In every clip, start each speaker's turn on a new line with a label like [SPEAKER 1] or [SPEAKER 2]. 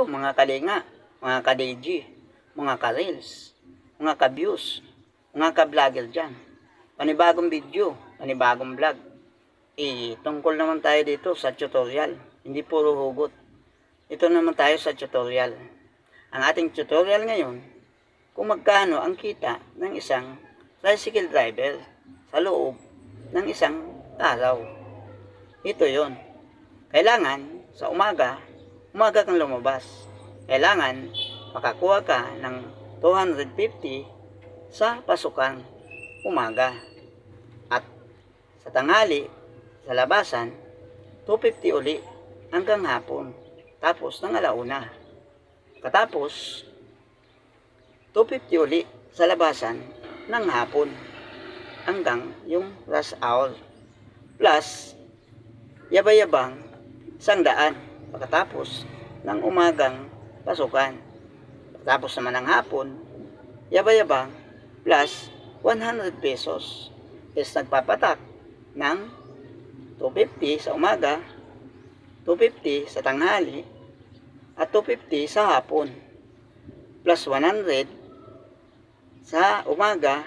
[SPEAKER 1] kayo mga kalinga, mga ka-DG, mga ka-reels, mga ka-views, mga ka-vlogger dyan. Panibagong video, panibagong vlog. Tungkol naman tayo dito sa tutorial, hindi puro hugot. Ito naman tayo sa tutorial. Ang ating tutorial ngayon, kung magkano ang kita ng isang tricycle driver sa loob ng isang araw. Ito yon. Kailangan sa umaga kang lumabas. Kailangan makakuha ka ng 250 sa pasukan umaga. At sa tanghali, sa labasan, 250 uli hanggang hapon. Tapos ng alauna. Katapos, 250 uli sa labasan ng hapon hanggang yung rush hour. Plus, yabay-yabang 100 pagkatapos ng umagang pasukan. Pagkatapos naman ng hapon, yabay-yabang plus 100 pesos. Is nagpapatak ng 250 sa umaga, 250 sa tanghali, at 250 sa hapon. Plus 100 sa umaga,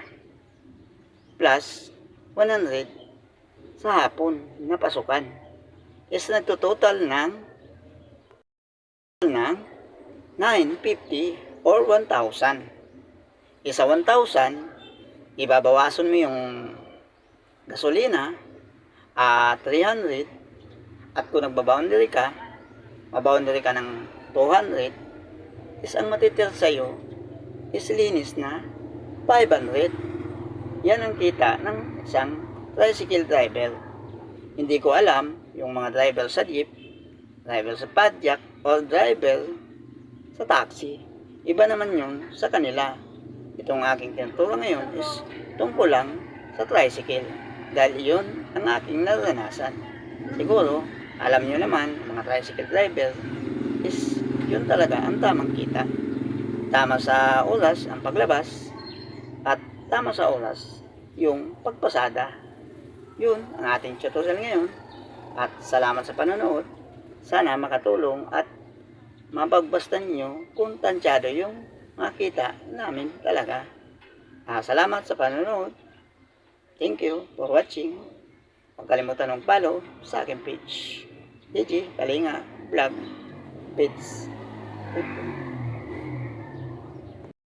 [SPEAKER 1] plus 100 sa hapon na pasukan. Is nagtototal ng 950 or 1,000. Isa 1,000, ibabawasan mo yung gasolina, 300, at kung nagbaboundary ka, maboundary ka ng 200, is ang matitira sa'yo is linis na 500. Yan ang kita ng isang tricycle driver. Hindi ko alam yung mga driver sa jeep, driver sa padjak, or driver sa taxi. Iba naman yun sa kanila. Itong aking tinuturo ngayon is tungkol lang sa tricycle. Dahil yun ang aking naranasan. Siguro, alam nyo naman, mga tricycle driver, is yun talaga ang tamang kita. Tama sa oras ang paglabas, at tama sa oras yung pagpasada. Yun ang ating tutorial ngayon. At salamat sa panonood. Sana makatulong at mapagbastan nyo kung tansyado yung makita namin talaga. Salamat sa panonood. Thank you for watching. Huwag kalimutan ng follow sa aking page. DG Kalinga Vlog Page.